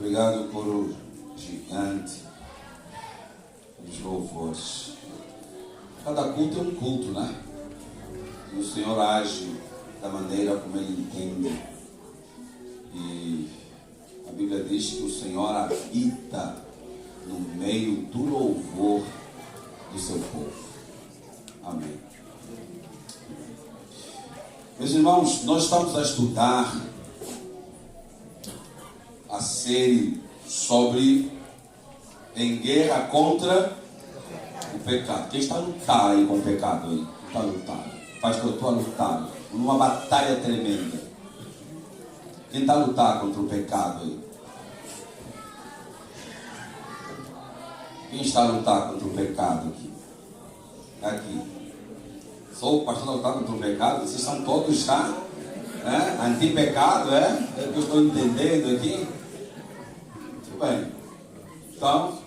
Obrigado por o gigante dos louvores. Cada culto é um culto, né? E o Senhor age da maneira como Ele entende. E a Bíblia diz que o Senhor habita no meio do louvor do seu povo. Amém. Meus irmãos, nós estamos a estudar a série sobre em guerra contra o pecado. Quem está a lutar aí com o pecado aí? Está a lutar. Pastor, eu estou a lutar. Numa batalha tremenda. Quem está a lutar contra o pecado aí? Quem está a lutar contra o pecado aqui? Aqui. Sou o pastor a lutar contra o pecado? Vocês são todos, tá? Anti-pecado, é? É o que eu estou entendendo aqui. Muito bem. Então,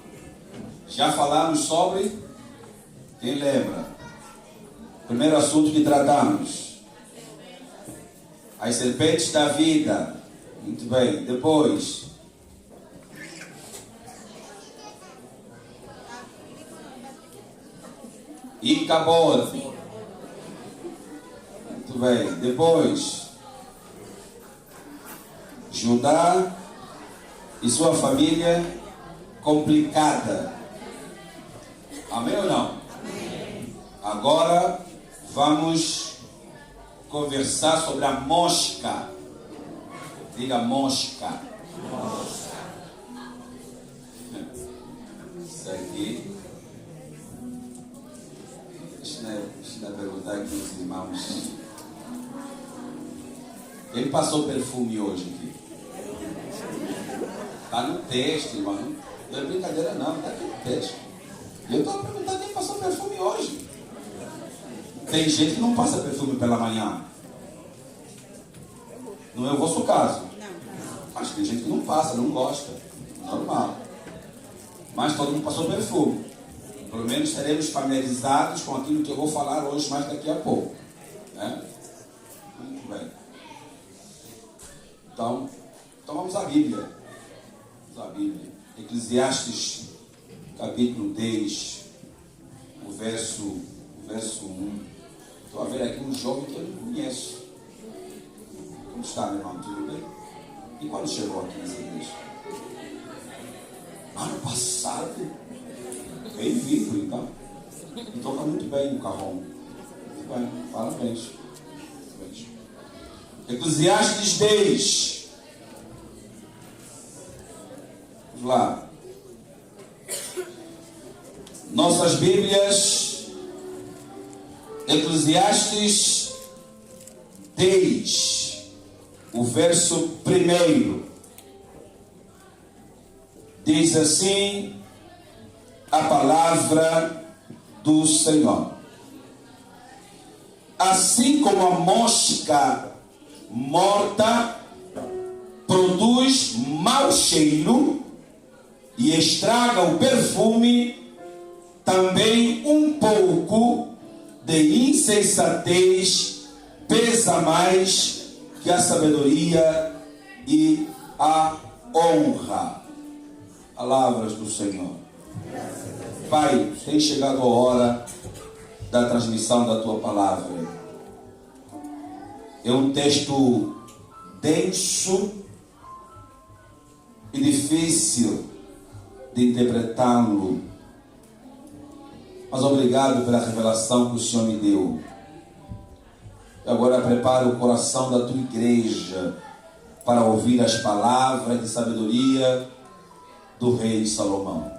já falamos sobre, quem lembra? Primeiro assunto que tratamos: as serpentes da vida. Muito bem. Depois, Icabode. Muito bem. Depois, Judá e sua família complicada. Amém ou não? Amém. Agora vamos conversar sobre a mosca. Diga mosca. Mosca. Isso aqui. Deixa eu perguntar aqui aos irmãos. Quem passou perfume hoje aqui? Está no texto, irmão. Não é brincadeira não, está aqui no texto. E eu estou a perguntar quem passou perfume hoje. Tem gente que não passa perfume pela manhã. Não é o vosso caso. Acho que tem gente que não passa, não gosta. Normal. Mas todo mundo passou perfume. Pelo menos estaremos familiarizados com aquilo que eu vou falar hoje, mais daqui a pouco. Né? Muito bem. Então vamos à Bíblia. Vamos à Bíblia. Eclesiastes, capítulo 10, o verso 1. Estou a ver aqui um jovem que eu não conheço. Como está, meu irmão? Tudo bem? E quando chegou aqui nessa igreja? Ano passado? Bem-vindo, então. E toca muito bem no carrão. Muito bem, parabéns. Eclesiastes 10. Vamos lá. Nossas Bíblias. Eclesiastes 10. O verso 1. Diz assim a palavra do Senhor: assim como a mosca morta produz mau cheiro e estraga o perfume, também um pouco de insensatez pesa mais que a sabedoria e a honra. Palavras do Senhor. Pai, tem chegado a hora da transmissão da Tua palavra. É um texto denso e difícil de interpretá-lo. Mas obrigado pela revelação que o Senhor me deu. E agora prepara o coração da Tua igreja para ouvir as palavras de sabedoria do rei Salomão.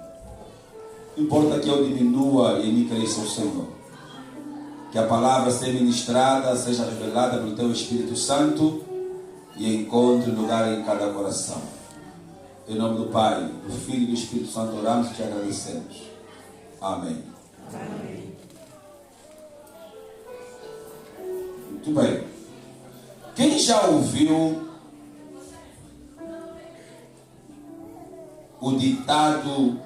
Importa que eu diminua e me cresça o Senhor. Que a palavra seja ministrada, seja revelada pelo Teu Espírito Santo e encontre lugar em cada coração. Em nome do Pai, do Filho e do Espírito Santo oramos e te agradecemos. Amém. Amém. Muito bem. Quem já ouviu o ditado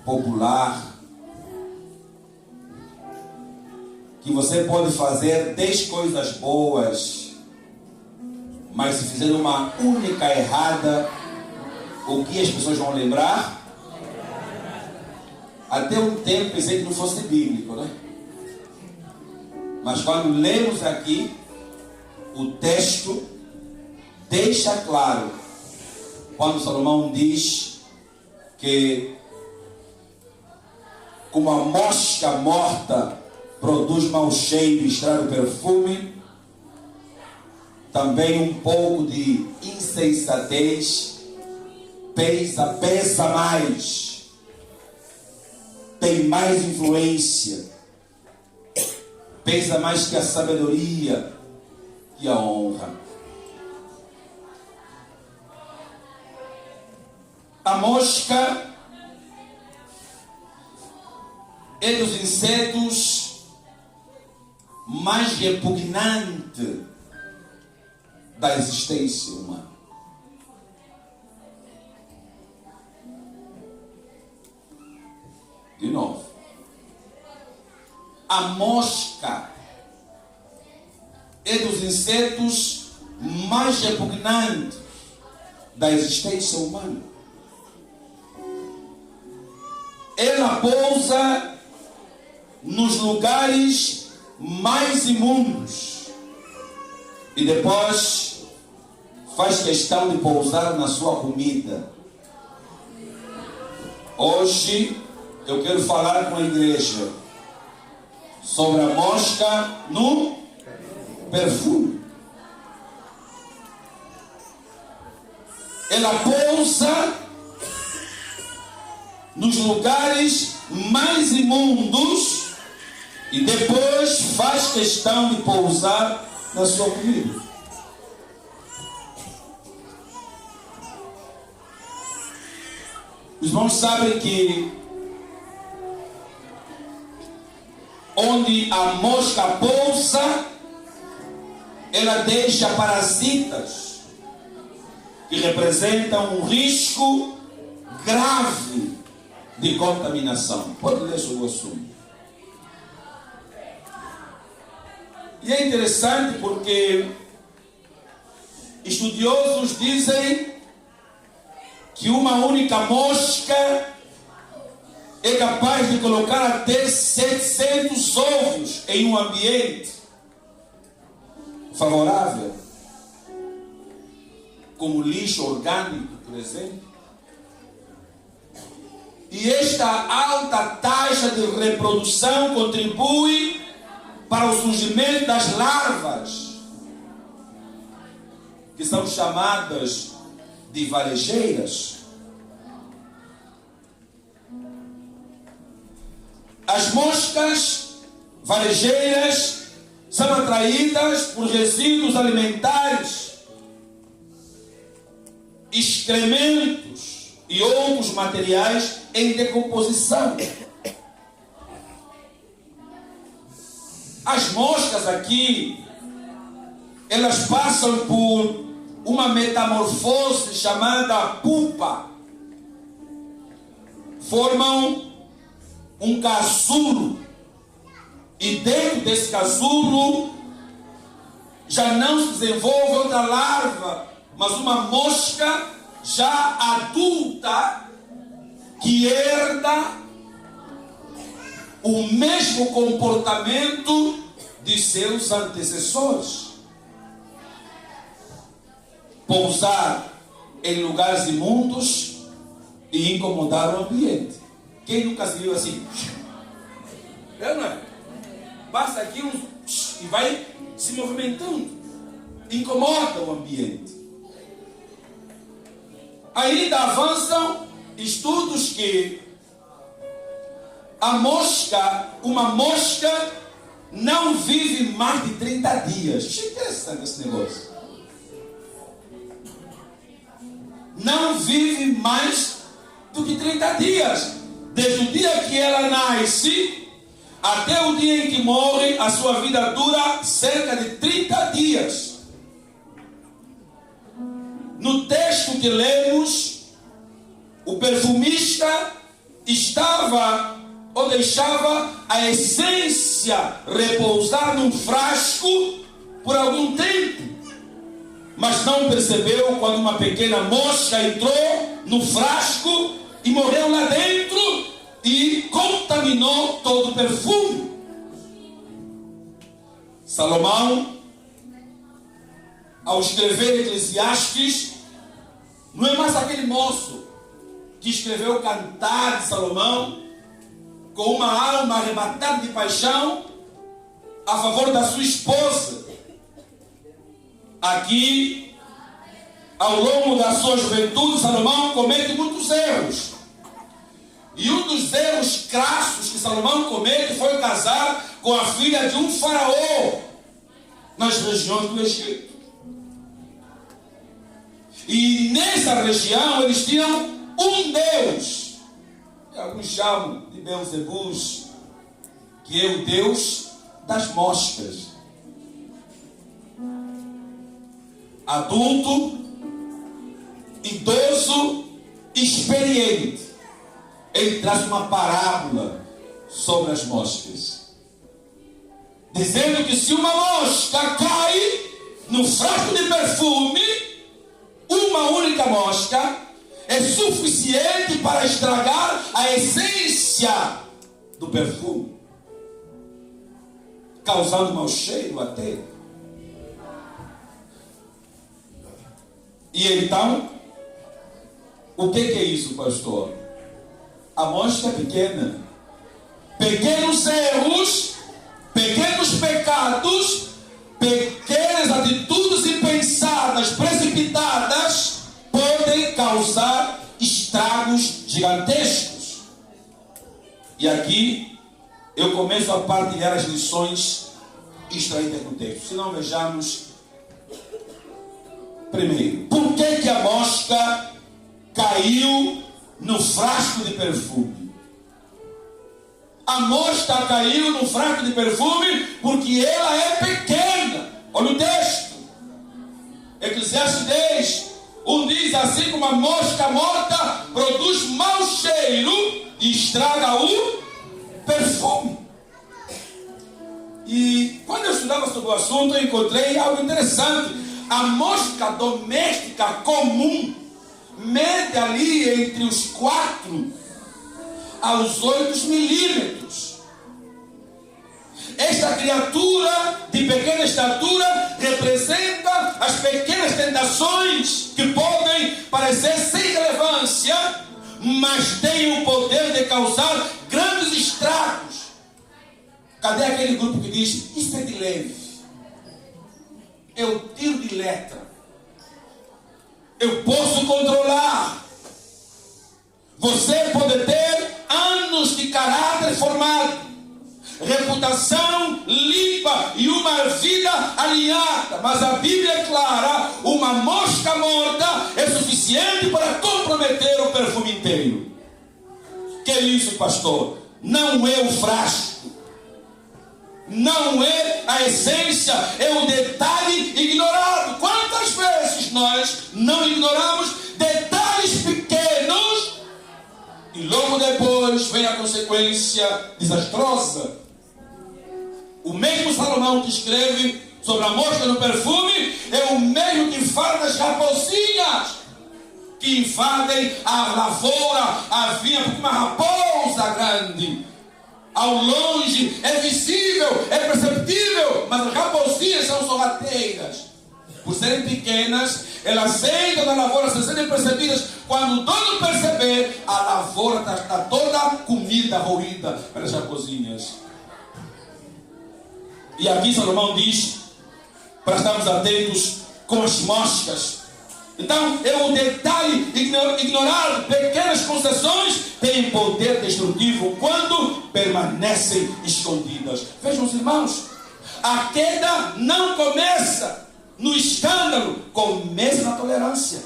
popular que você pode fazer 10 coisas boas, Mas se fizer uma única errada, o que as pessoas vão lembrar? Até um tempo pensei que não fosse bíblico, né? Mas quando lemos aqui, o texto deixa claro, quando Salomão diz que como a mosca morta produz mau cheiro e extrai o perfume, também um pouco de insensatez pesa mais, tem mais influência, pesa mais que a sabedoria e a honra. A mosca é dos insetos mais repugnante da existência humana. De novo, a mosca é dos insetos mais repugnantes da existência humana. Ela pousa nos lugares mais imundos e depois faz questão de pousar na sua comida. Hoje eu quero falar com a igreja sobre a mosca no perfume. Ela pousa nos lugares mais imundos e depois faz questão de pousar na sua comida. Os irmãos sabem que onde a mosca pousa, ela deixa parasitas que representam um risco grave de contaminação. Pode ler sobre o assunto. E é interessante porque estudiosos dizem que uma única mosca é capaz de colocar até 700 ovos em um ambiente favorável, como lixo orgânico, por exemplo. E esta alta taxa de reprodução contribui para o surgimento das larvas, que são chamadas de varejeiras. As moscas varejeiras são atraídas por resíduos alimentares, excrementos e outros materiais em decomposição. As moscas aqui, elas passam por uma metamorfose chamada pupa. Formam um casulo. E dentro desse casulo já não se desenvolve outra larva, mas uma mosca já adulta que herda o mesmo comportamento de seus antecessores. Pousar em lugares imundos e incomodar o ambiente. Quem nunca se viu assim? Não é? Passa aqui e vai se movimentando. Incomoda o ambiente. Ainda avançam estudos que uma mosca não vive mais de 30 dias. Achei interessante esse negócio. Não vive mais do que 30 dias. Desde o dia que ela nasce até o dia em que morre, a sua vida dura cerca de 30 dias. No texto que lemos, o perfumista estava ou deixava a essência repousar num frasco por algum tempo. mas não percebeu quando uma pequena mosca entrou no frasco e morreu lá dentro e contaminou todo o perfume. Salomão, ao escrever Eclesiastes, não é mais aquele moço que escreveu o Cantar de Salomão com uma alma arrebatada de paixão a favor da sua esposa. Aqui, ao longo da sua juventude, Salomão comete muitos erros. E um dos erros crassos que Salomão comete foi casar com a filha de um faraó nas regiões do Egito. E nessa região eles tinham um Deus, que alguns chamam de Beelzebus, que é o Deus das moscas. Adulto, idoso, experiente. Ele traz uma parábola sobre as moscas, dizendo que se uma mosca cai no frasco de perfume, uma única mosca é suficiente para estragar a essência do perfume, causando mau cheiro até. E então, o que é isso, pastor? A mosca é pequena. Pequenos erros, pequenos pecados, pequenas atitudes impensadas, precipitadas, podem causar estragos gigantescos. E aqui eu começo a partilhar as lições extraídas do texto. Se não, vejamos primeiro, por que a mosca caiu no frasco de perfume? A mosca caiu no frasco de perfume porque ela é pequena. Olha o texto. Eclesiastes 10, diz: assim como a mosca morta produz mau cheiro e estraga o perfume. E quando eu estudava sobre o assunto, eu encontrei algo interessante. A mosca doméstica comum mede ali entre os 4 aos 8 milímetros. Esta criatura de pequena estatura representa as pequenas tentações que podem parecer sem relevância, mas têm o poder de causar grandes estragos. Cadê aquele grupo que diz: isso é de leve, eu tiro de letra, eu posso controlar? Você pode ter anos de caráter formado, reputação limpa e uma vida alinhada, mas a Bíblia é clara: uma mosca morta é suficiente para comprometer o perfume inteiro. Que é isso, pastor? Não é o frasco, não é a essência, é o detalhe ignorado. Quantas vezes nós não ignoramos detalhes pequenos e logo depois vem a consequência desastrosa? O mesmo Salomão que escreve sobre a mosca no perfume é o mesmo que fala das raposinhas que invadem a lavoura, a vinha, porque uma raposa grande ao longe é visível, é perceptível, mas as raposinhas são sorrateiras. Por serem pequenas, elas entram na lavoura sem serem percebidas. Quando o dono perceber, a lavoura está toda comida, roída pelas raposinhas. E aqui Salomão diz para estarmos atentos com as moscas. Então, é um detalhe ignorado. Pequenas concessões têm poder destrutivo quando permanecem escondidas. Vejam os irmãos, a queda não começa no escândalo, começa na tolerância.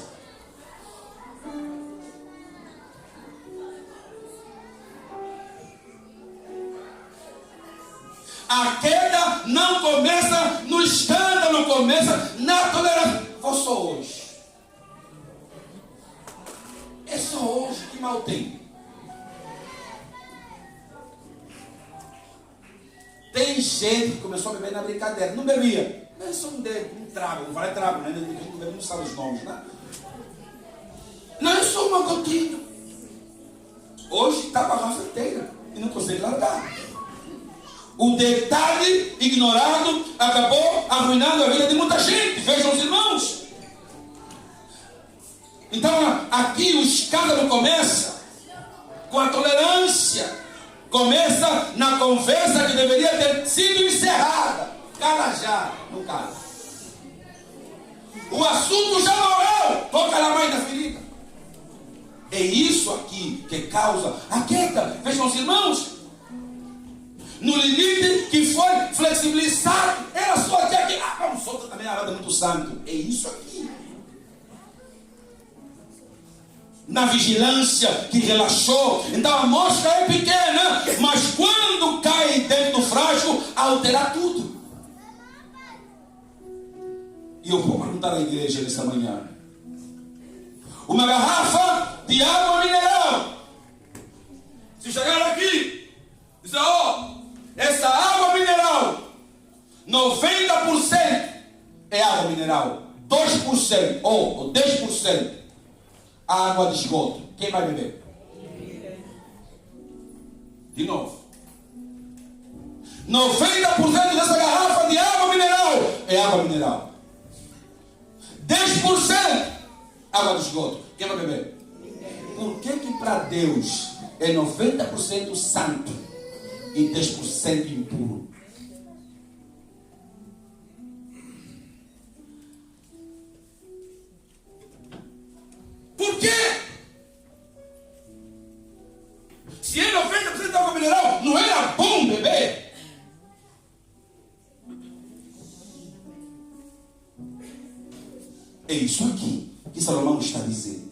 A queda não começa no escândalo, começa na tolerância. Vou só hoje. É só hoje, que mal tem. Tem gente que começou a beber na brincadeira. Não bebia. É só um trago, não vale trago, né? A gente não sabe os nomes, né? Não é só uma gotinha. Hoje está a garrafa inteira e não consegue largar. O detalhe ignorado acabou arruinando a vida de muita gente. Vejam os irmãos. Então aqui o escândalo começa com a tolerância. Começa na conversa que deveria ter sido encerrada. Cala já, não cala. O assunto já morreu. Toca na mãe da ferida. É isso aqui que causa a queda. Vejam os irmãos. No limite que foi flexibilizado. Era só até aqui. Vamos soltar também a arada muito santo. É isso aqui. Na vigilância que relaxou. Então a mosca é pequena, mas quando cai dentro do frasco, altera tudo. E eu vou perguntar à igreja nessa manhã. Uma garrafa de água mineral. Se chegar aqui, dizer, essa água mineral, 90% é água mineral, 2% ou 10% água de esgoto. Quem vai beber? De novo. 90% dessa garrafa de água mineral é água mineral. 10% água de esgoto. Quem vai beber? Por que para Deus é 90% santo e 10% impuro? Por quê? Se é 90% água mineral, não era bom beber? É isso aqui que Salomão está dizendo.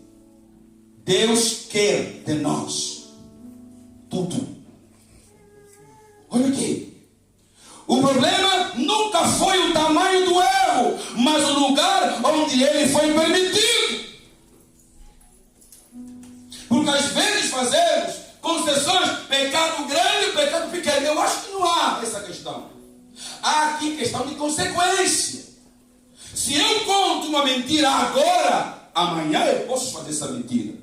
Deus quer de nós tudo. Olha aqui. O problema nunca foi o tamanho do erro, mas o lugar onde ele foi permitido. Porque às vezes fazemos concessões, pecado grande e pecado pequeno. Eu acho que não há essa questão. Há aqui questão de consequência. Se eu conto uma mentira agora, amanhã eu posso fazer essa mentira.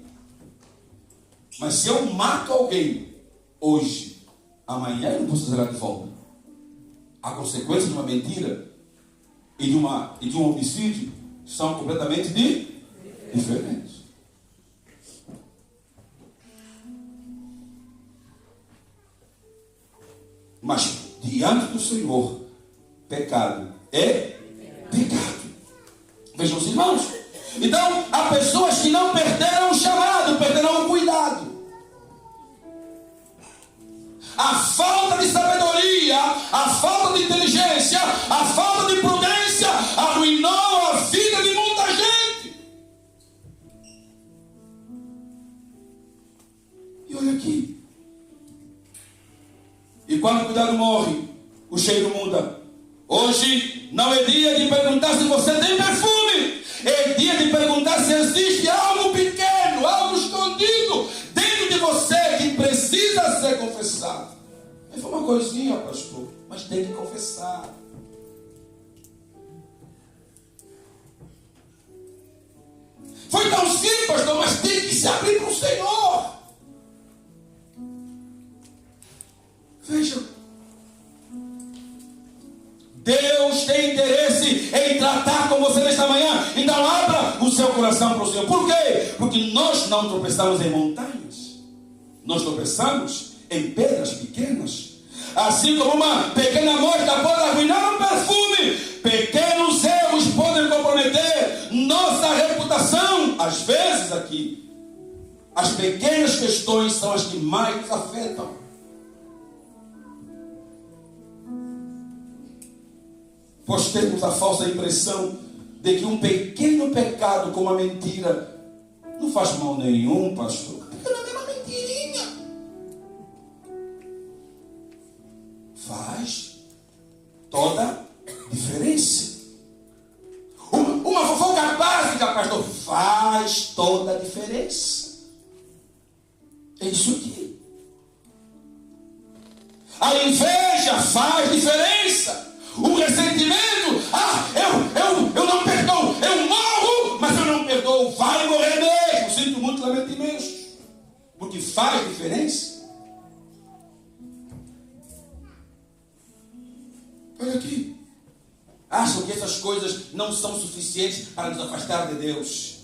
Mas se eu mato alguém hoje, amanhã eu não posso fazer ela de volta. A consequência de uma mentira e de um homicídio são completamente diferentes. Mas diante do Senhor, pecado é pecado. Vejam os irmãos. Então, há pessoas que não perderam o chamado, perderam o cuidado. A falta de sabedoria, a falta de inteligência, a falta de prudência arruinou a vida de muita gente. E olha aqui. E quando o cuidado morre, o cheiro muda. Hoje não é dia de perguntar se você tem perfume. É dia de perguntar se existe algo pequeno, algo escondido dentro de você que precisa ser confessado. Foi uma coisinha, pastor, mas tem que confessar. Foi tão simples, pastor, mas tem que se abrir para o Senhor. Veja. Deus tem interesse em tratar com você nesta manhã. Então abra o seu coração para o Senhor. Por quê? Porque nós não tropeçamos em montanhas. Nós tropeçamos em pedras pequenas. Assim como uma pequena mosca pode arruinar um perfume, pequenos erros podem comprometer nossa reputação. Às vezes aqui, as pequenas questões são as que mais nos afetam. Pois temos a falsa impressão de que um pequeno pecado como a mentira não faz mal nenhum, pastor. Porque não é uma mentirinha. Faz toda diferença. Uma fofoca básica, pastor, faz toda a diferença. É isso aqui. A inveja faz diferença. O ressentimento, eu não perdoo, eu morro, mas eu não perdoo. Vai morrer mesmo. Sinto muito, lamento imenso. Porque faz diferença. Olha aqui. Acham que essas coisas não são suficientes para nos afastar de Deus.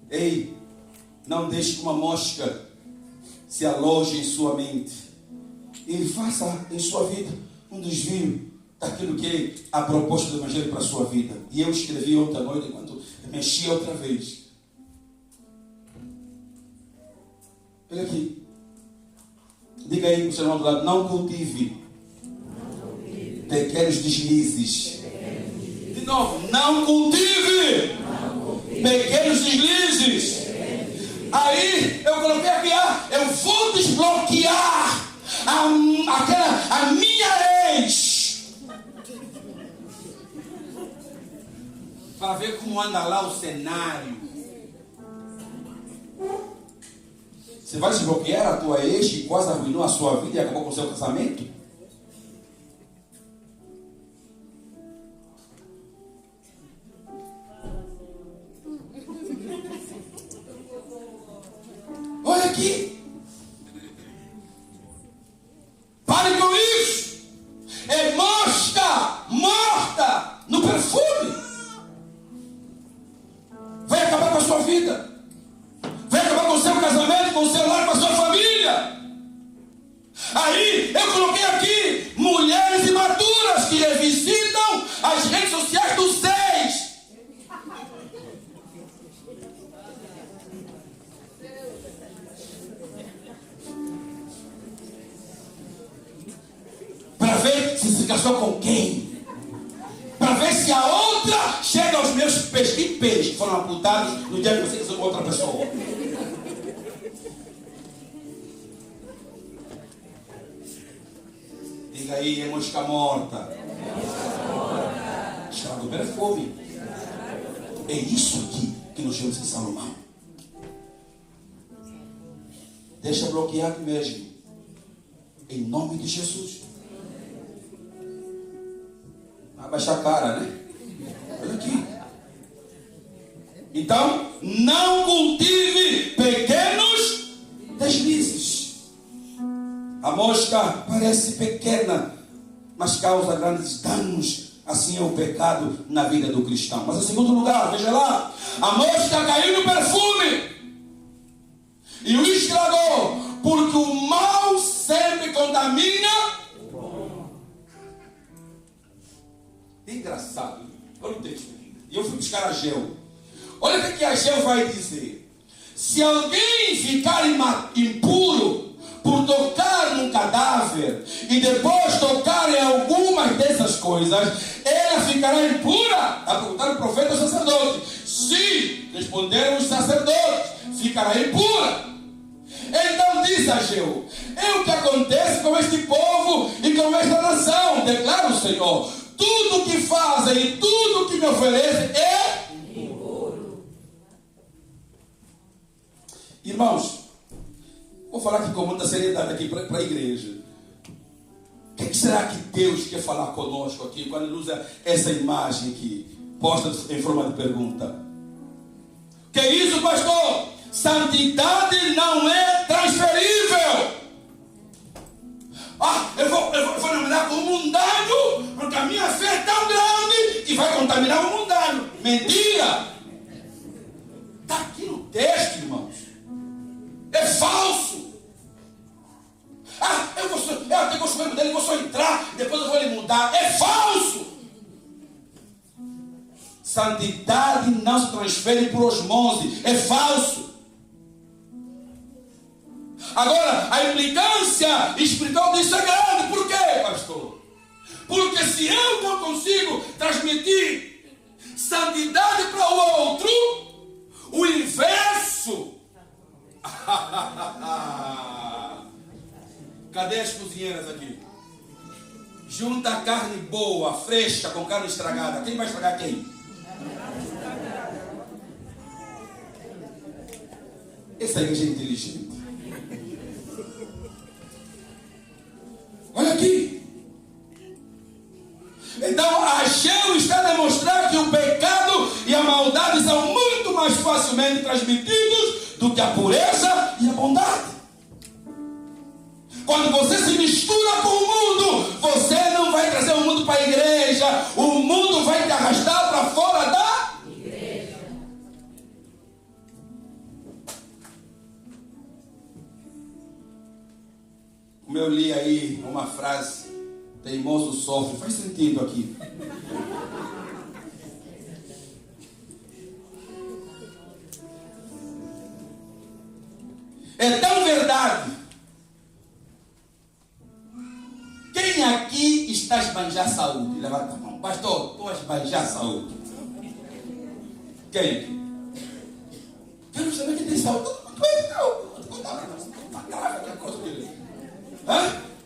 Ei, não deixe que uma mosca se aloje em sua mente e faça em sua vida um desvio daquilo que é a proposta do Evangelho para a sua vida. E eu escrevi ontem à noite, enquanto mexia outra vez. Olha aqui. Diga aí para o seu irmão do lado, não cultive pequenos deslizes. De novo, não cultive pequenos deslizes. Aí eu coloquei aqui, eu vou desbloquear a minha ex. Para ver como anda lá o cenário. Você vai desbloquear a tua ex que quase arruinou a sua vida e acabou com o seu casamento? Olha aqui. Pare com isso. É mosca morta no perfume. Vai acabar com a sua vida. Vai acabar com o seu casamento, com o seu lar, com a sua família. Aí eu coloquei aqui mulheres imaturas que revisitam as redes sociais dos ex. Para ver se casou com quem. Para ver se a outra chega aos meus pés que foram apontados no dia que você casou com outra pessoa. Diga aí, é mosca morta. Escrava do perfume. É isso aqui que nós vemos em Salomão. Deixa bloquear mesmo. Em nome de Jesus. Abaixar a cara, né? Olha aqui. Então, não cultive pequenos deslizes. A mosca parece pequena, mas causa grandes danos. Assim é o pecado na vida do cristão. Mas em segundo lugar, veja lá. A mosca caiu no perfume e o estragou, porque o mal sempre contamina. Engraçado. Olha o texto aqui. E eu fui buscar Ageu. Olha o que Ageu vai dizer. Se alguém ficar impuro por tocar num cadáver e depois tocar em algumas dessas coisas, ela ficará impura. A perguntar o profeta ao sacerdote. Se responderam os sacerdotes, ficará impura. Então diz Ageu: é o que acontece com este povo e com esta nação, declara o Senhor. Tudo que fazem e tudo que me oferecem é impuro. Irmãos, vou falar aqui com muita seriedade aqui para a igreja. O que será que Deus quer falar conosco aqui quando ele usa essa imagem aqui, posta em forma de pergunta? Que é isso, pastor? Santidade não é transferível. Eu vou namorar com um mundano, porque a minha fé é tão grande que vai contaminar o mundano. Mentira! Está aqui no texto, irmãos. É falso. Eu tenho conhecimento dele, vou só entrar, depois eu vou lhe mudar. É falso. Santidade não se transfere por osmose. É falso. Agora, a implicância espiritual disso é grande. Por quê, pastor? Porque se eu não consigo transmitir santidade para o outro, o inverso. Cadê as cozinheiras aqui? Junta a carne boa, fresca, com carne estragada. Quem vai estragar quem? Essa igreja é inteligente. Olha aqui. mais facilmente transmitidos do que a pureza e a bondade. Quando você se mistura com o mundo, você não vai trazer o mundo para a igreja, o mundo vai te arrastar para fora da igreja. Como eu li aí uma frase, teimoso sofre, faz sentido aqui. É tão verdade. Quem aqui está a esbanjar saúde? Levanta a mão. Pastor, estou a esbanjar saúde. Quem aqui? Quero saber quem tem saúde.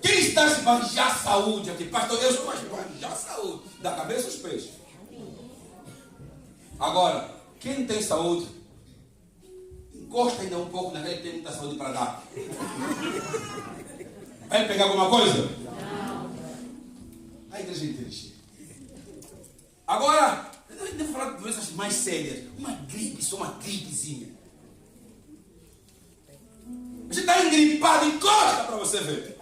Quem está a esbanjar saúde aqui? Pastor, eu estou a esbanjar saúde. Da cabeça aos pés. Agora, quem tem saúde, encosta ainda um pouco naquele que tem muita saúde para dar. Vai pegar alguma coisa? Não. A igreja inteira chega. Agora, eu devo falar de doenças mais sérias. Uma gripe, só uma gripezinha. Você está engripado, encosta para você ver.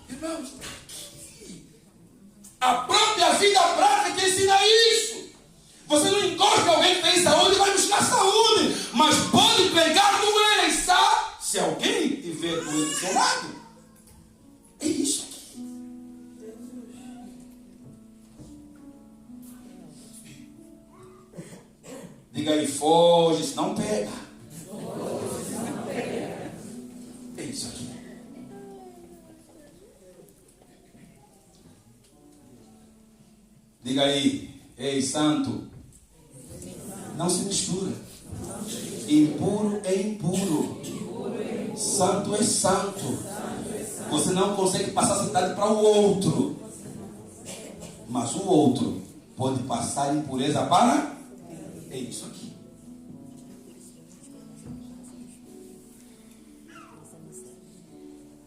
Irmãos, a própria vida prática ensina isso. Você não encosta alguém que tem saúde e vai buscar saúde, mas pode pegar doença se alguém tiver doença do seu lado. É isso aqui. Diga aí, foge, se não pega. É isso aqui. Diga aí, ei santo, não se mistura. Impuro é impuro. Santo é santo. Você não consegue passar a santidade para o outro, mas o outro pode passar impureza para... É isso aqui.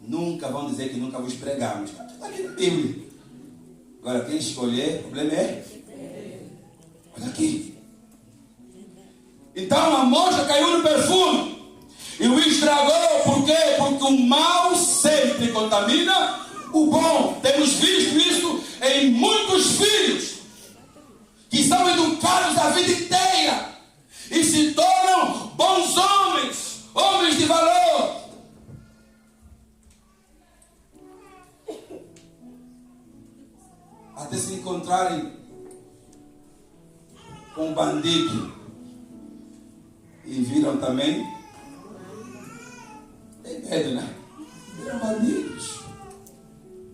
Nunca vão dizer que nunca vos pregamos. Está aqui na Bíblia. Agora quem escolher, o problema é... Olha aqui. Então a mocha caiu no perfume e o estragou. Por quê? Porque o mal sempre contamina o bom. Temos visto isso em muitos filhos que são educados a vida inteira e se tornam bons homens, homens de valor. Até se encontrarem com um bandido e viram também, tem medo, né? Viram bandidos.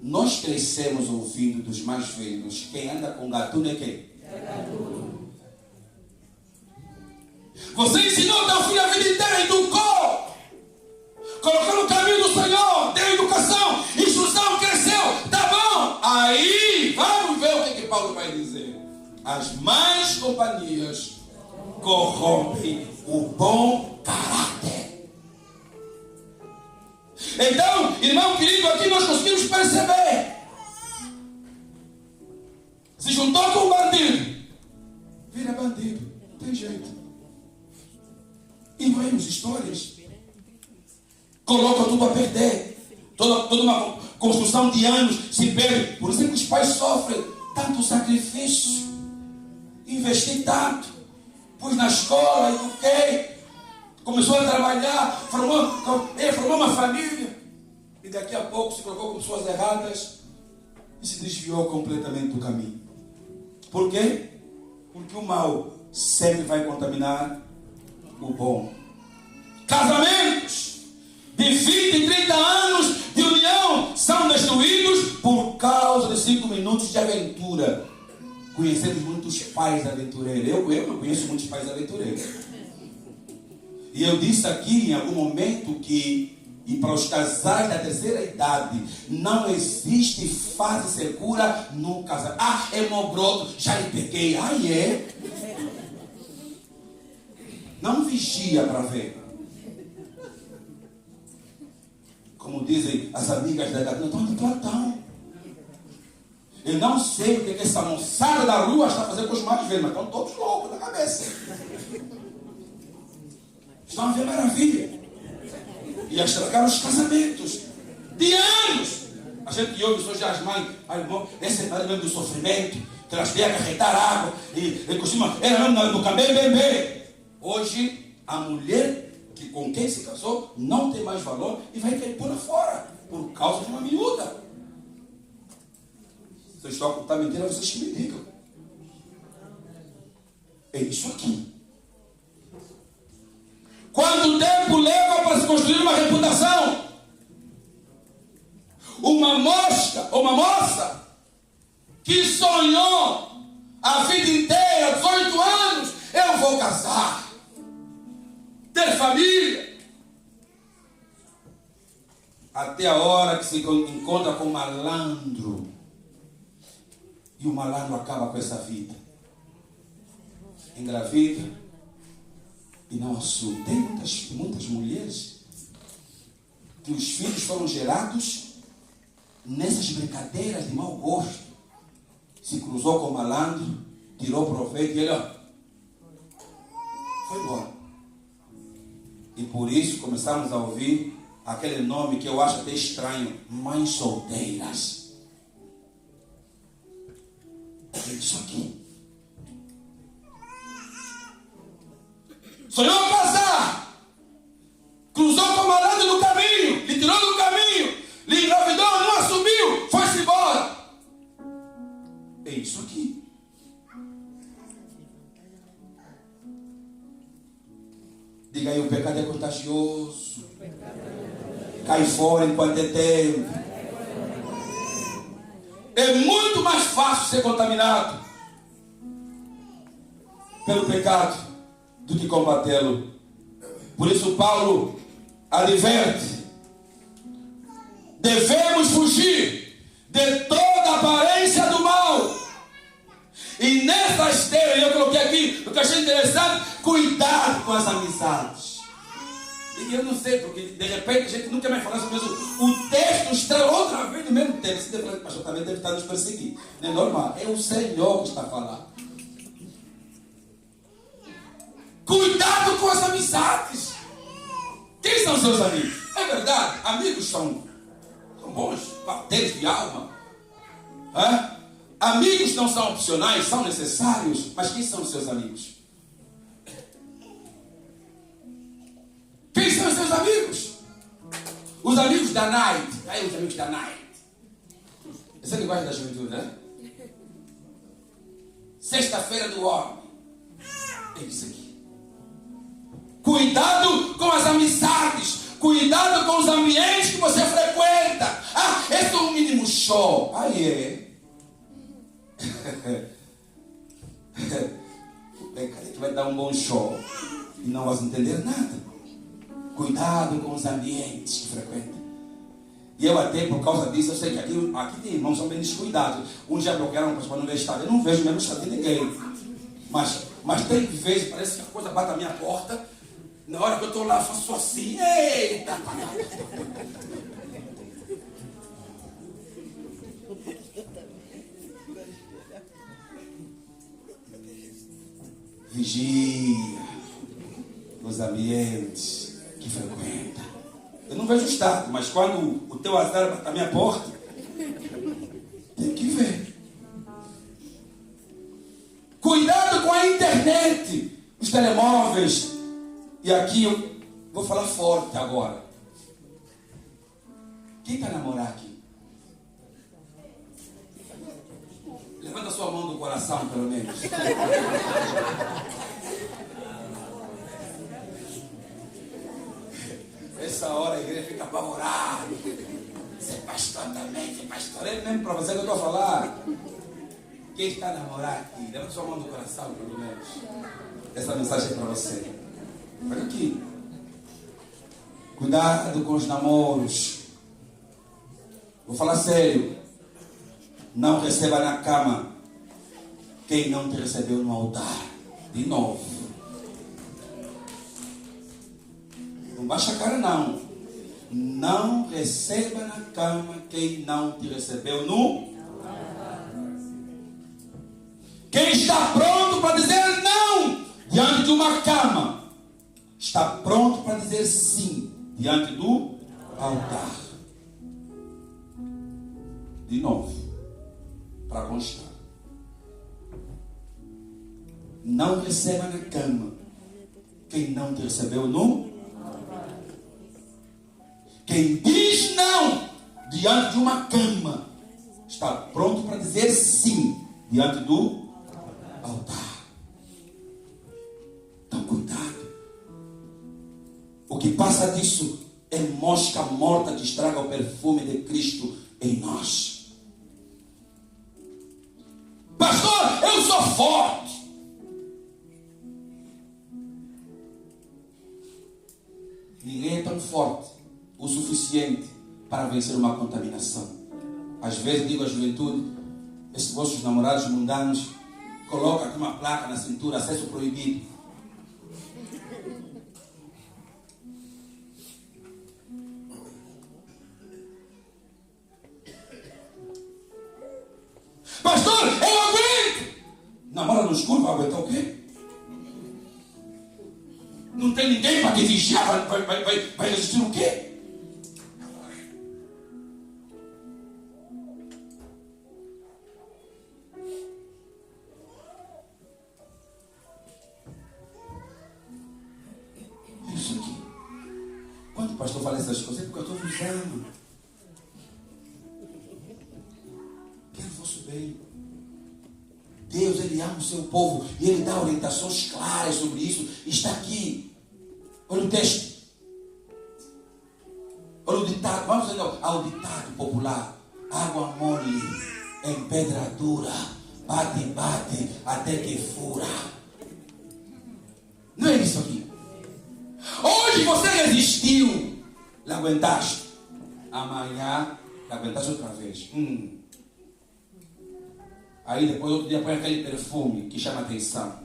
Nós crescemos ouvindo dos mais velhos: quem anda com gatuno é quem? É gatuno. Você ensinou teu filho a vida inteira, educou, colocou no caminho do Senhor, deu educação, instrução, cresceu, tá bom? Aí, vamos ver o que Paulo vai dizer. As más companhias corrompem o bom caráter. Então, irmão querido, aqui nós conseguimos perceber. Se juntou com um bandido, vira bandido, não tem jeito. E vemos histórias. Coloca tudo a perder. Toda uma construção de anos se perde. Por isso é que os pais sofrem tanto sacrifício. Investi tanto. Pus na escola, eduquei. Começou a trabalhar, formou uma família. E daqui a pouco se colocou com pessoas erradas e se desviou completamente do caminho. Por quê? Porque o mal sempre vai contaminar o bom. Casamentos de 20 e 30 anos de união são destruídos por causa de 5 minutos de aventura. Conhecemos muitos pais aventureiros. Eu não conheço muitos pais aventureiros. E eu disse aqui em algum momento que, e para os casais da terceira idade, não existe fase segura no casamento. Ah, é mobroto, já lhe peguei. Ah, é? Não vigia para ver. Como dizem as amigas da Gabriela, estão de plantão. Eu não sei o que essa moçada da rua está fazendo com os mais velhos, mas estão todos loucos da Estão a ver maravilha. E a estragar os casamentos de anos. A gente ouve hoje as mães, irmão, esse é mesmo do sofrimento, que elas vêm acarretar água, e costuma, era mesmo no caminho, bem. Hoje, a mulher com quem se casou não tem mais valor e vai cair por fora, por causa de uma miúda. Se eu estou a contar mentira, vocês que me digam. É isso aqui. Quanto tempo leva para se construir uma reputação? Uma moça que sonhou a vida inteira, 18 anos, eu vou casar, ter família. Até a hora que se encontra com um malandro. E o malandro acaba com essa vida. Engravida e não assume. Tem muitas mulheres que os filhos foram gerados nessas brincadeiras de mau gosto. Se cruzou com o malandro, tirou proveito e ele foi embora. E por isso começamos a ouvir aquele nome que eu acho até estranho: mães solteiras. É isso aqui. Sonhou casar, cruzou com o malandro no caminho, lhe tirou do caminho, lhe engravidou, não assumiu, foi-se embora. É isso aqui. Diga aí, o pecado é contagioso. Cai fora enquanto é tempo. É muito mais fácil ser contaminado pelo pecado do que combatê-lo. Por isso Paulo adverte: devemos fugir de toda aparência do mal. E nessa esteira, eu coloquei aqui, o que eu achei interessante: cuidado com as amizades. E eu não sei, porque de repente a gente nunca mais fala sobre isso. O texto está outra vez no mesmo tempo. Você deve falar, pastor, também deve estar nos perseguindo. Não é normal, é o Senhor que está falando. Cuidado com as amizades. Quem são seus amigos? É verdade, amigos são bons, parceiros de alma. Amigos não são opcionais, são necessários. Mas quem são os seus amigos? Quem são os seus amigos? Os amigos da night. Aí os amigos da night. Essa é a linguagem da juventude, né? Sexta-feira do homem. É isso aqui. Cuidado com as amizades. Cuidado com os ambientes que você frequenta. Esse é um mínimo show. Aí é. Cadê que vai dar um bom show? E não vais entender nada. Cuidado com os ambientes que frequenta. E eu até, por causa disso, eu sei que aqui tem irmãos que são bem descuidados. Um já bloquearam para não ver estado. Eu não vejo mesmo estado de ninguém. Mas tem vezes, parece que a coisa bate na minha porta. Na hora que eu estou lá, eu faço assim. Eita! Vigia os ambientes que frequenta. Eu não vejo o estado, mas quando o teu azar bate na minha porta, tem que ver. Cuidado com a internet, os telemóveis. E aqui eu vou falar forte agora. Quem está namorando aqui? Levanta a sua mão do coração, pelo menos. Essa hora a igreja fica apavorada. Você é pastor também, você é pastor. É mesmo para você que eu estou a falar. Quem está namorando aqui? Levanta a sua mão do coração, pelo menos. Essa mensagem é para você. Olha aqui. Cuidado com os namoros. Vou falar sério. Não receba na cama quem não te recebeu no altar. De novo. Não baixa a cara, não. Não receba na cama quem não te recebeu no altar. Quem está pronto para dizer não diante de uma cama está pronto para dizer sim diante do altar. De novo, para constar. Não receba na cama quem não te recebeu no. Quem diz não diante de uma cama está pronto para dizer sim diante do altar. Então cuidado. O que passa disso é mosca morta que estraga o perfume de Cristo em nós. Pastor, eu sou forte. Ninguém é tão forte o suficiente para vencer uma contaminação. Às vezes digo à juventude, esses vossos namorados mundanos, coloca aqui uma placa na cintura, acesso proibido. Pastor, eu aguento. Namora no escuro, vai aguentar o quê? Não tem ninguém para te vigiar, vai resistir o quê? Isso aqui. Quando o pastor fala essas coisas, é porque eu estou vivendo. Quero o vosso bem. Deus, Ele ama o seu povo e Ele dá orientações claras sobre isso. Está aqui. Olha o texto. Olha o ditado. Vamos ao ditado popular. Água mole em pedra dura. Bate, bate, até que fura. Não é isso aqui. Hoje você resistiu. Lhe aguentaste. Amanhã, lhe aguentaste outra vez. Aí depois outro dia põe aquele perfume que chama atenção.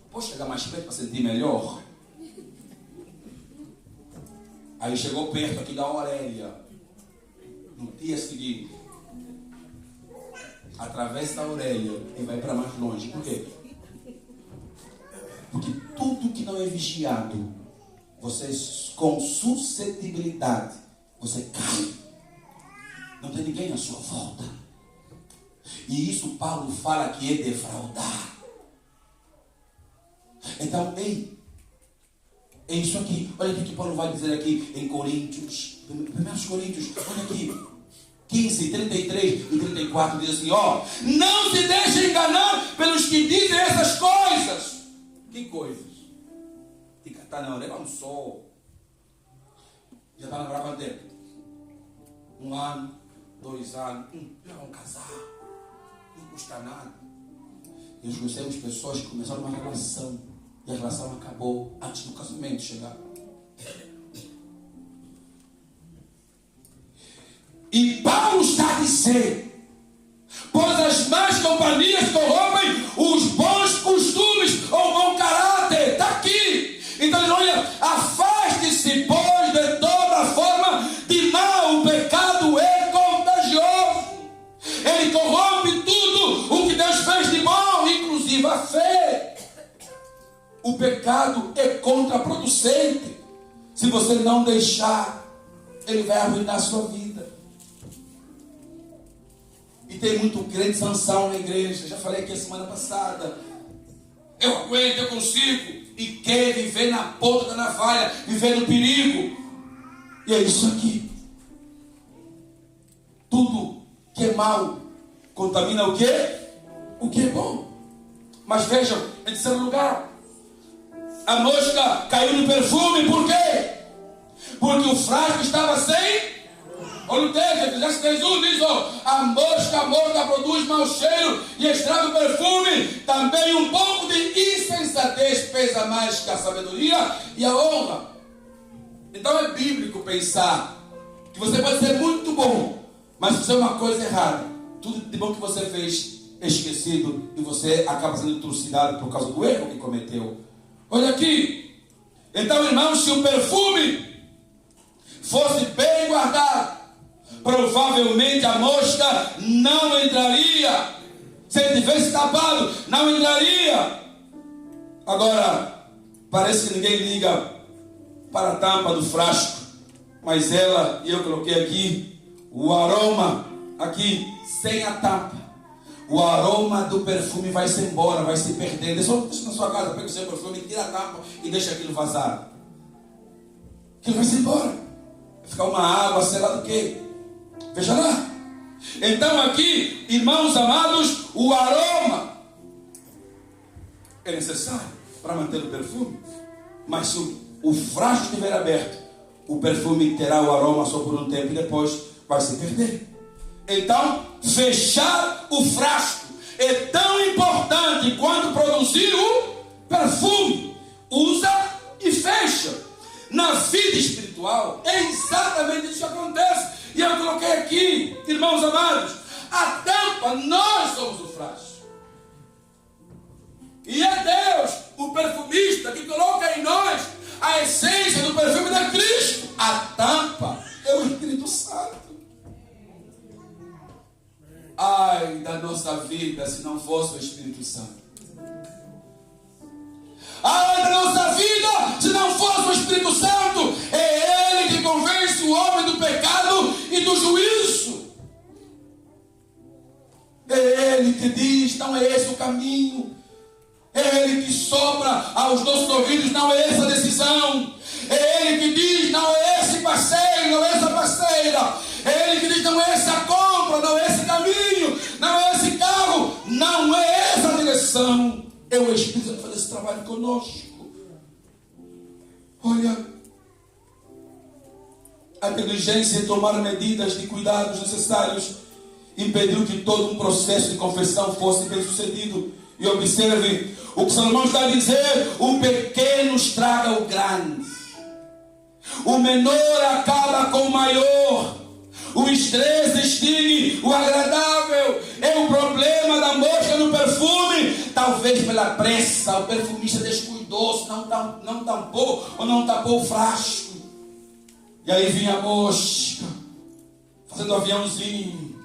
Pode chegar mais perto para sentir melhor. Aí chegou perto aqui da orelha. No dia seguinte, atravessa a orelha e vai para mais longe. Por quê? Porque tudo que não é vigiado, você com suscetibilidade, você cai. Não tem ninguém à sua volta. E isso Paulo fala que é defraudar. Então, é isso aqui. Olha o que Paulo vai dizer aqui em Coríntios. 1 Coríntios, olha aqui. 15, 33 e 34 diz assim, não se deixe enganar pelos que dizem essas coisas. Que coisas? De catar na orelha, vamos só. Já está namorando quanto tempo? 1 ano, 2 anos, já vão casar. Não custa nada. Nós conhecemos pessoas que começaram uma relação e a relação acabou antes do casamento chegar. E Paulo está a dizer, pois as más companhias corrompem os bons costumes ou bom caráter. Está aqui. Então ele olha, afaste-se, pois, de toda forma de mal. O pecado é contagioso. Ele corrompe tudo o que Deus fez de bom, inclusive a fé. O pecado é contraproducente. Se você não deixar, ele vai arruinar a sua vida. E tem muito crente sanção na igreja. Já falei aqui a semana passada. Eu aguento, eu consigo. E quer viver na ponta da navalha, viver no perigo. E é isso aqui. Tudo que é mal contamina o quê? O que é bom. Mas vejam, em terceiro lugar, a mosca caiu no perfume. Por quê? Porque o frasco estava sem. Olha o texto, já se diz, a mosca morta produz mau cheiro e estraga o perfume. Também um pouco de insensatez pesa mais que a sabedoria e a honra. Então é bíblico pensar que você pode ser muito bom, mas se fizer uma coisa errada, tudo de bom que você fez é esquecido e você acaba sendo trucidado por causa do erro que cometeu. Olha aqui. Então, irmãos, se o perfume fosse bem guardado, provavelmente a mosca não entraria. Se ele tivesse tapado, não entraria. Agora, parece que ninguém liga para a tampa do frasco. Mas ela, e eu coloquei aqui, o aroma, aqui, sem a tampa. O aroma do perfume vai se embora, vai se perdendo. Deixa na sua casa, pega o seu perfume, tira a tampa e deixa aquilo vazar. Aquilo vai se embora. Vai ficar uma água, sei lá do que. Veja lá. Então aqui, irmãos amados, o aroma é necessário para manter o perfume. Mas se o frasco estiver aberto, o perfume terá o aroma só por um tempo e depois vai se perder. Então, fechar o frasco é tão importante quanto produzir o perfume. Usa e fecha. Na vida espiritual, é exatamente isso que acontece. E eu coloquei aqui, irmãos amados, a tampa, nós somos o frasco. E é Deus, o perfumista, que coloca em nós a essência do perfume de Cristo. A tampa é o Espírito Santo. Ai da nossa vida se não fosse o Espírito Santo. Ai da nossa vida se não fosse o Espírito Santo. É Ele que convence o homem do pecado e do juízo. É Ele que diz, não é esse o caminho. É Ele que sopra aos nossos ouvidos, não é essa a decisão. É Ele que diz, não é esse parceiro, não é essa parceira. É Ele que diz, não é essa compra, não é esse caminho, não é esse carro, não é essa direção. É o Espírito que faz esse trabalho conosco. Olha, a diligência em tomar medidas de cuidados necessários impediu que todo um processo de confessão fosse bem sucedido. E observe o que Salomão está a dizer: o pequeno estraga o grande, o menor acaba com o maior, o estresse extingue o agradável. É o problema da mosca no perfume. Talvez pela pressa o perfumista descuidou-se, não tampou ou não tapou o frasco. E aí vinha a mosca fazendo um aviãozinho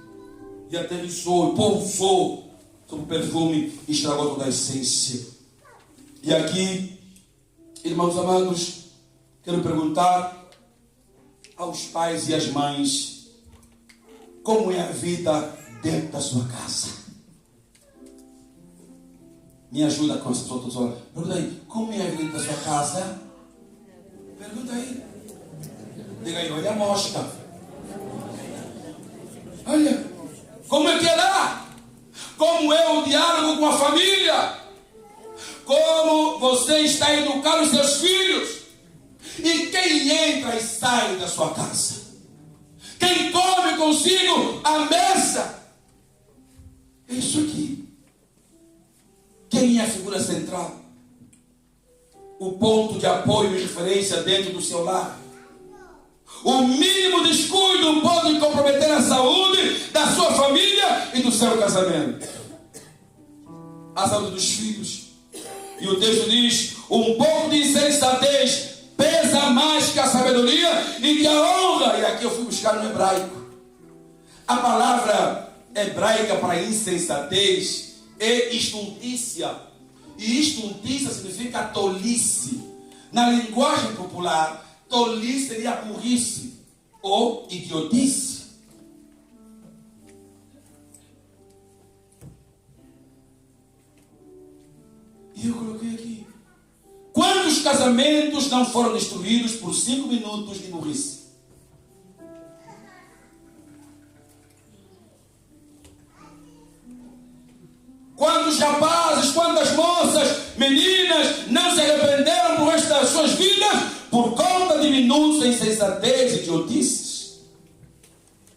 e aterrissou e pousou sobre o perfume e estragou toda a essência. E aqui, irmãos amados, quero perguntar aos pais e às mães: como é a vida dentro da sua casa? Me ajuda com essa pessoa. Pergunta aí, como é a vida dentro da sua casa? Pergunta aí. Diga aí, olha a mosca. Olha, como é que é lá? Como é o diálogo com a família? Como você está educando os seus filhos? E quem entra e sai da sua casa? Quem come consigo a mesa? É isso aqui. Quem é a figura central? O ponto de apoio e referência dentro do seu lar. O mínimo descuido pode comprometer a saúde da sua família e do seu casamento. A saúde dos filhos. E o texto diz: um pouco de insensatez pesa mais que a sabedoria e que a honra. E aqui eu fui buscar no hebraico. A palavra hebraica para insensatez é estultícia. E estultícia significa tolice. Na linguagem popular, tolice seria burrice ou idiotice. E eu coloquei aqui: quantos casamentos não foram destruídos por 5 minutos de burrice? Quantos rapazes, quantas moças, meninas não se arrependeram por resto das suas vidas por conta de minutos, insensatez e idiotices?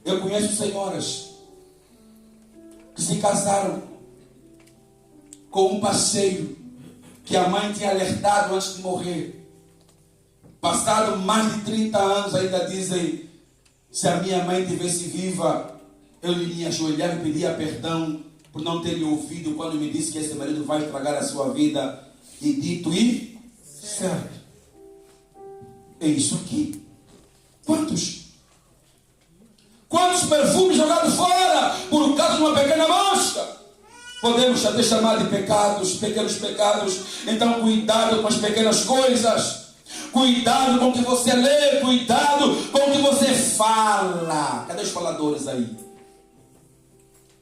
Eu conheço senhoras que se casaram com um parceiro que a mãe tinha alertado antes de morrer. Passado mais de 30 anos, ainda dizem: se a minha mãe estivesse viva, eu lhe ajoelhava e pedia perdão por não ter lhe ouvido quando me disse que esse marido vai estragar a sua vida. E dito e certo. É isso aqui. Quantos perfumes jogados fora por causa de uma pequena mosca? Podemos até chamar de pecados, pequenos pecados. Então cuidado com as pequenas coisas. Cuidado com o que você lê, cuidado com o que você fala. Cadê os faladores aí?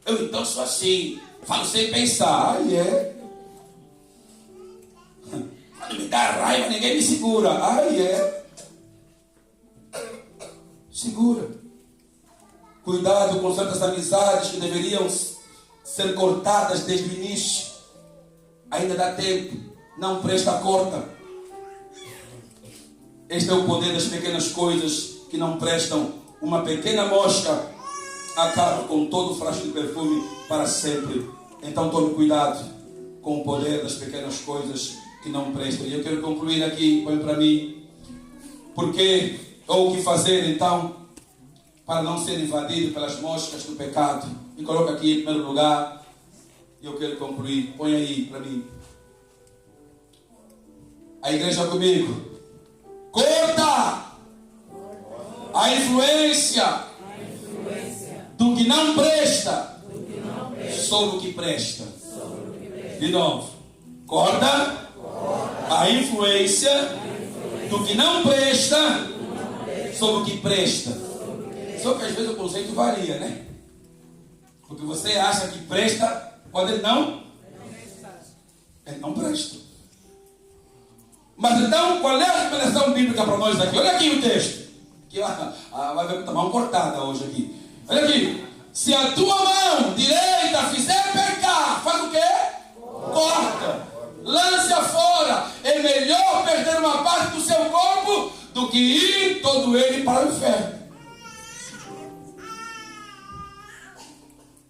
Eu então sou assim, falo sem pensar. Ah, é? Quando me dá raiva, ninguém me segura. Ah, é? Segura. Cuidado com certas amizades que deveriam ser cortadas desde o início. Ainda dá tempo. Não presta, corta. Este é o poder das pequenas coisas que não prestam. Uma pequena mosca acaba com todo o frasco de perfume para sempre. Então tome cuidado com o poder das pequenas coisas que não prestam. E eu quero concluir aqui, põe para mim. Porque, ou o que fazer então, para não ser invadido pelas moscas do pecado. Me coloca aqui em primeiro lugar. E eu quero concluir. Põe aí para mim. A igreja comigo. Corta a influência do que não presta sobre o que presta. De novo. Corta a influência do que não presta sobre o que presta. Só que às vezes o conceito varia, né? Porque você acha que presta, pode não. Não presta. Mas então, qual é a revelação bíblica para nós aqui? Olha aqui o texto. Aqui, vai ver que está mal cortada hoje aqui. Olha aqui. Se a tua mão direita fizer pecar, faz o quê? Corta. Lance-a fora. É melhor perder uma parte do seu corpo do que ir todo ele para o inferno.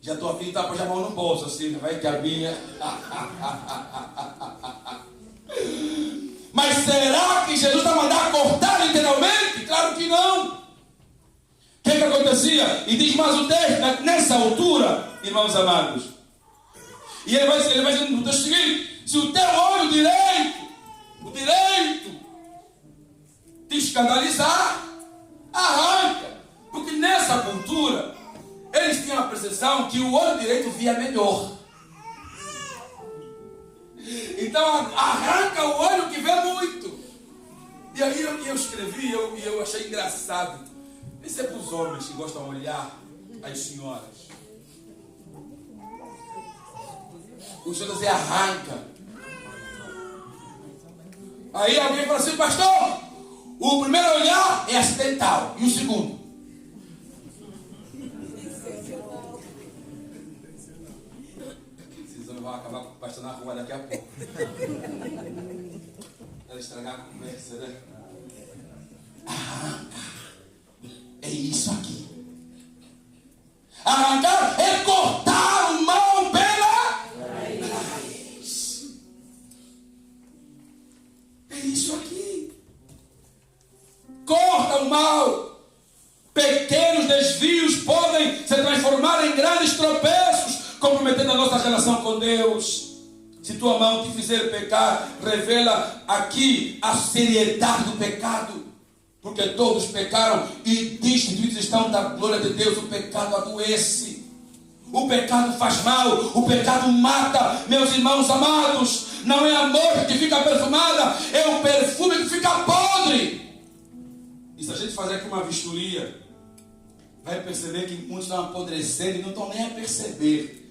Já estou aqui, está com a mão no bolso, assim, vai que a minha. Mas será que Jesus está mandando cortar literalmente? Claro que não. O que acontecia? E diz mais o texto, nessa altura, irmãos amados. E ele vai dizer no texto seguinte: se o teu olho direito, te escandalizar, arranca. Porque nessa cultura, eles tinham a percepção que o olho direito via melhor. Então arranca o olho que vê muito. E aí eu escrevi e eu achei engraçado. Isso é para os homens que gostam de olhar as senhoras. O senhor dizer arranca. Aí alguém fala assim: pastor, o primeiro olhar é acidental. E o segundo? Vai acabar com o pastor na rua daqui a pouco. Ela estragar a conversa, né? Arrancar. É isso aqui. Arrancar é cortar o mal pela raiz. É isso aqui. Corta o mal. Pequenos desvios podem se transformar em grandes tropeços, comprometendo a nossa relação com Deus. Se tua mão te fizer pecar, revela aqui a seriedade do pecado. Porque todos pecaram e destituídos estão da glória de Deus. O pecado adoece. O pecado faz mal. O pecado mata. Meus irmãos amados, não é a morte que fica perfumada, é o perfume que fica podre. E se a gente fazer aqui uma vistoria, vai perceber que muitos estão apodrecendo e não estão nem a perceber.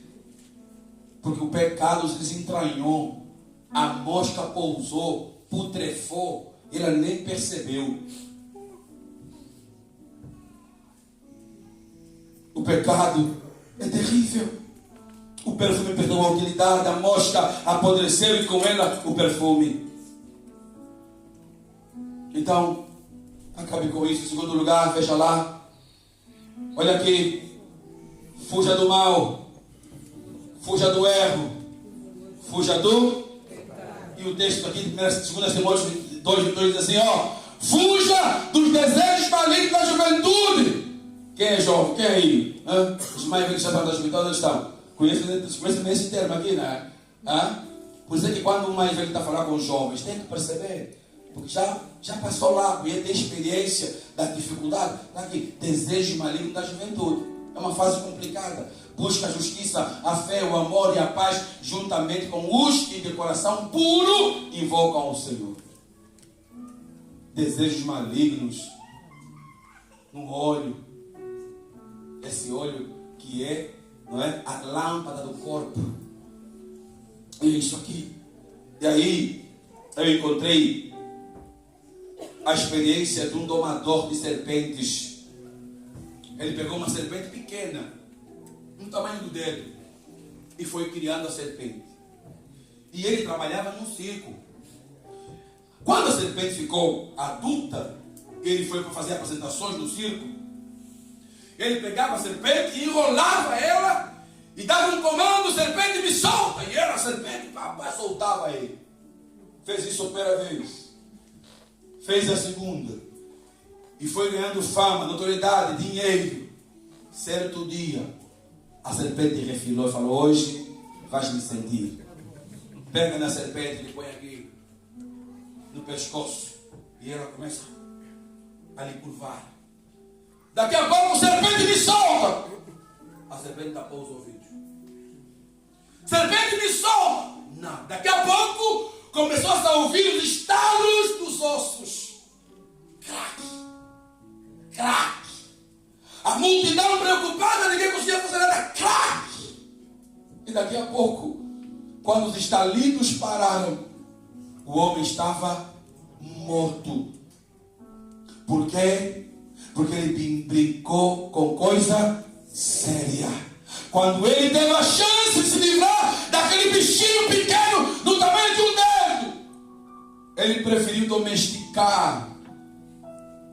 Porque o pecado os desentranhou. A mosca pousou, putrefou. Ele nem percebeu. O pecado é terrível. O perfume perdeu a utilidade. A mosca apodreceu e com ela o perfume. Então, acabe com isso. Em segundo lugar, veja lá. Olha aqui. Fuja do mal. Fuja do erro. Fuja do... E o texto aqui, 2 Timóteo 2 diz assim, fuja dos desejos malignos da juventude. Quem é jovem? Quem é aí? Os mais velhos da juventude, onde estão? Conhecem esse termo aqui, né? Por isso é que quando um mais velho está falando com os jovens, tem que perceber. Porque já passou lá, e tem experiência da dificuldade. Está aqui, desejo maligno da juventude. É uma fase complicada. Busca a justiça, a fé, o amor e a paz, juntamente com os que de coração puro invocam ao Senhor. desejos malignos no olho. Esse olho que é, não é, a lâmpada do corpo. É isso aqui. E aí eu encontrei a experiência de um domador de serpentes. Ele pegou uma serpente pequena, do tamanho do dedo, e foi criando a serpente. E ele trabalhava num circo. Quando a serpente ficou adulta, ele foi para fazer apresentações no circo. Ele pegava a serpente e enrolava ela e dava um comando: serpente, me solta! E era a serpente, papai, soltava ele. Fez isso a primeira vez, fez a segunda, e foi ganhando fama, notoriedade, dinheiro. Certo dia, a serpente refilou e falou: hoje vais me sentir. Pega na serpente e põe aqui no pescoço, e ela começa a lhe curvar. Daqui a pouco, serpente, me solta! A serpente tapou os ouvidos. Serpente, me solta! Não. Daqui a pouco começou a ouvir os estalos dos ossos. Crack, crack. A multidão preocupada, ninguém conseguia fazer nada. Crack. E daqui a pouco, quando os estalidos pararam, o homem estava morto. Por quê? Porque ele brincou com coisa séria. Quando ele teve a chance de se livrar daquele bichinho pequeno do tamanho de um dedo, ele preferiu domesticar.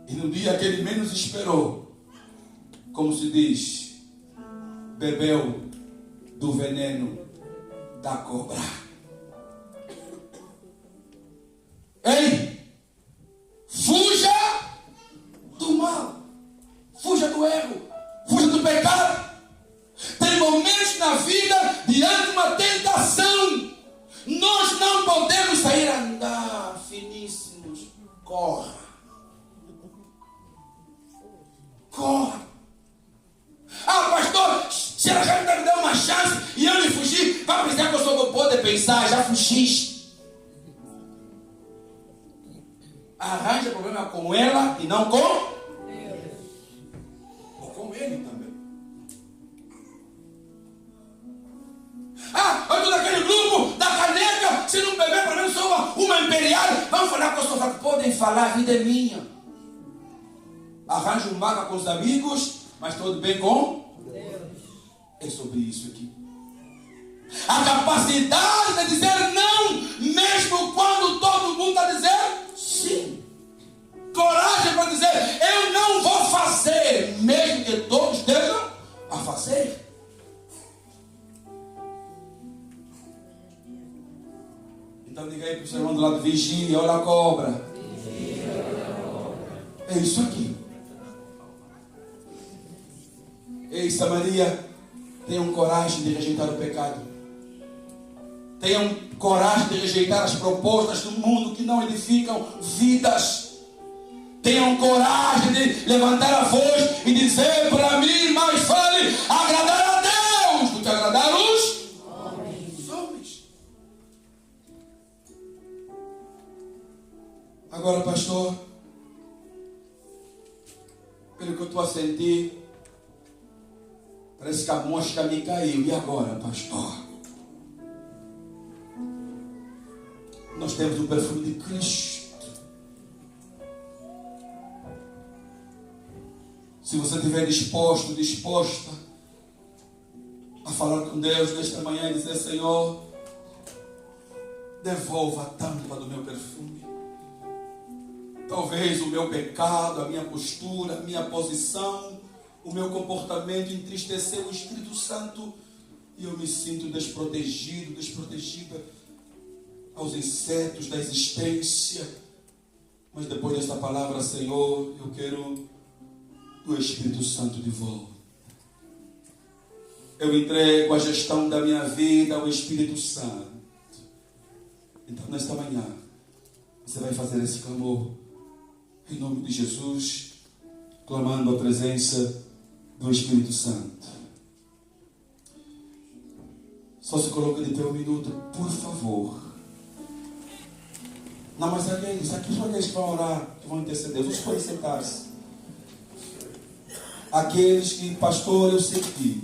E no dia que ele menos esperou, como se diz, bebeu do veneno da cobra. Ei, fuja do mal, fuja do erro, fuja do pecado. Tem momentos na vida, diante de uma tentação, nós não podemos sair a andar finíssimos. Corra, corra. Ah, pastor, se ela já me deu uma chance e eu lhe fugir, vai pensar que eu só vou poder pensar, já fugiste. Arranja problema com ela e não com Deus. Ou com ele também. Ah, eu estou naquele grupo da caneca. Se não beber, pelo menos sou uma imperial. Vamos falar com os fraco. Podem falar, a vida é minha. Arranja um mapa com os amigos, mas tudo bem com Deus. É sobre isso aqui. A capacidade de dizer não, mesmo quando todo mundo está dizendo sim. Coragem para dizer: eu não vou fazer, mesmo que todos estejam a fazer. Então diga aí para o seu irmão do lado: vigia, olha a cobra. É isso aqui. Ei, Samaria, tenham coragem de rejeitar o pecado. Tenham coragem de rejeitar as propostas do mundo que não edificam vidas. Tenham coragem de levantar a voz e dizer: para mim mais vale agradar a Deus do que agradar os homens. Agora, pastor, pelo que eu estou a sentir, parece que a mosca me caiu. E agora, pastor? Nós temos o perfume de Cristo. Se você estiver disposto, disposta a falar com Deus nesta manhã e dizer: Senhor, devolva a tampa do meu perfume. Talvez o meu pecado, a minha postura, a minha posição, o meu comportamento entristeceu o Espírito Santo e eu me sinto desprotegido, desprotegida aos insetos da existência. Mas depois desta palavra, Senhor, eu quero do Espírito Santo de volta. Eu entrego a gestão da minha vida ao Espírito Santo. Então, nesta manhã, você vai fazer esse clamor em nome de Jesus, clamando a presença do Espírito Santo. Só se coloca de pé um minuto, por favor. Não, mas aqui são aqueles que vão orar, que vão interceder. Os podem sentar-se. Aqueles que, pastor, eu sei que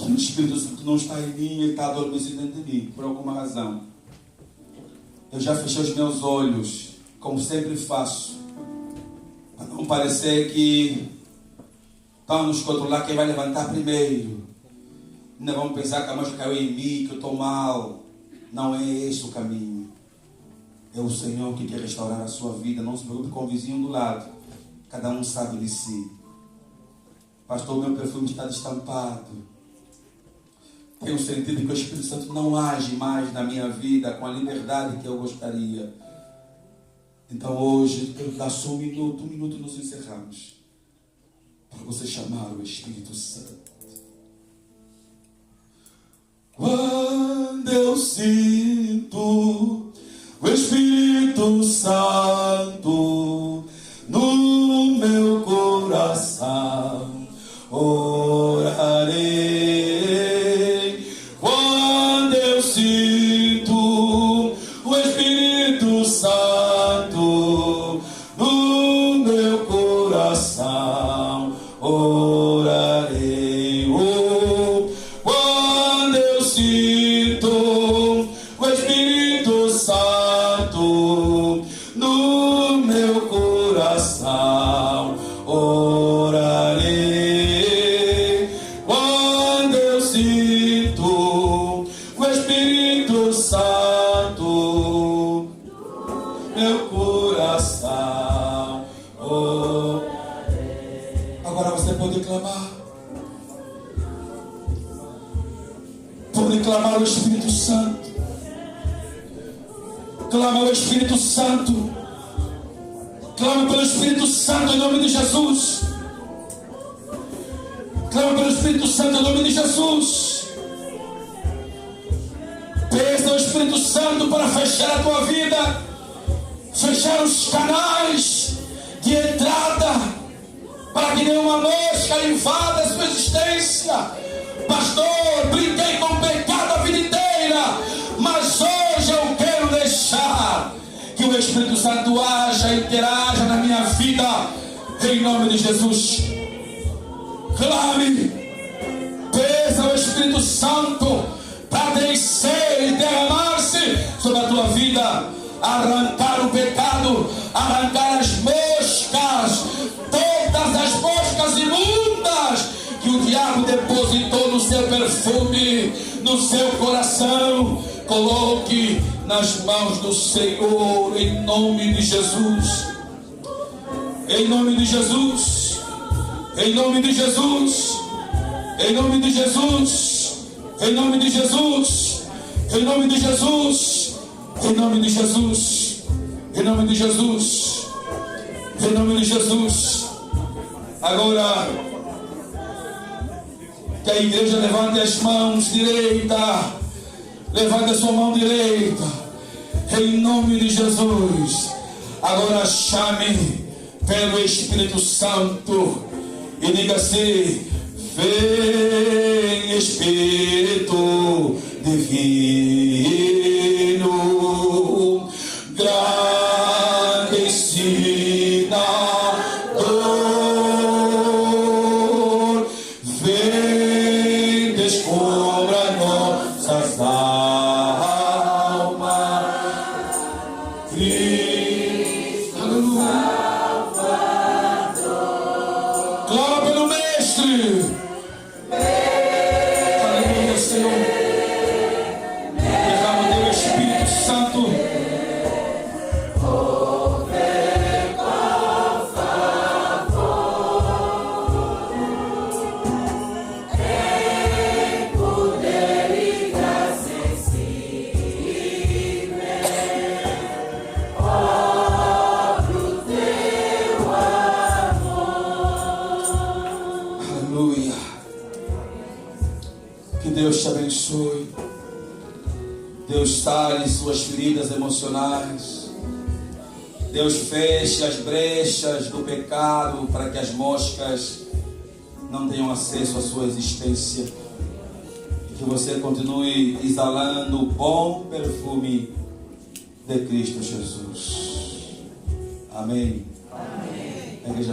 o Espírito Santo não está em mim, ele está adormecido dentro de mim, por alguma razão. Eu já fechei os meus olhos, como sempre faço, para não parecer que estão nos controlar quem vai levantar primeiro. Ainda vão pensar que a mosca caiu em mim, que eu estou mal. Não é esse o caminho. É o Senhor que quer restaurar a sua vida. Não se preocupe com o vizinho do lado. Cada um sabe de si. Pastor, meu perfume está destampado. Tenho sentido que o Espírito Santo não age mais na minha vida com a liberdade que eu gostaria. Então hoje, eu dá só um minuto nos encerramos. Para você chamar o Espírito Santo. Quando eu sinto o Espírito Santo no meu coração, orarei. Quando eu sinto o Espírito Santo no meu coração, orarei. Oh, quando eu sinto o Espírito Santo no meu coração, orarei. Quando eu sinto o Espírito Santo no meu coração, orarei. Agora você pode clamar. Pode clamar o Espírito Santo. Clama o Espírito Santo. Clama pelo Espírito Santo em nome de Jesus. Clama pelo Espírito Santo em nome de Jesus. Peça ao Espírito Santo para fechar a tua vida, fechar os canais de entrada, para que nenhuma mosca invada a sua existência. Pastor, brinquei com o pecado a vida inteira, mas hoje eu quero deixar que o Espírito Santo haja e interaja na minha vida, em nome de Jesus. Clame, peça ao Espírito Santo para descer e derramar-se sobre a tua vida, arrancar o pecado, arrancar as moscas, todas as moscas imundas que o diabo depositou no seu perfume, no seu coração. Coloque nas mãos do Senhor, em nome de Jesus. Em nome de Jesus. Em nome de Jesus. Em nome de Jesus. Em nome de Jesus. Em nome de Jesus. Em nome de Jesus. Em nome de Jesus. Em nome de Jesus. Agora, que a igreja levante as mãos direita. Levante a sua mão direita. Em nome de Jesus. Agora chame pelo Espírito Santo e diga assim: vem Espírito Divino, grande ensinador, vem descubra nossas almas, Cristo Salvador. Glória pelo Mestre. Aleluia, Senhor. Derrama o teu Espírito Santo. Deus te abençoe. Deus sare suas feridas emocionais. Deus feche as brechas do pecado para que as moscas não tenham acesso à sua existência. E que você continue exalando o bom perfume de Cristo Jesus. Amém. Amém. A igreja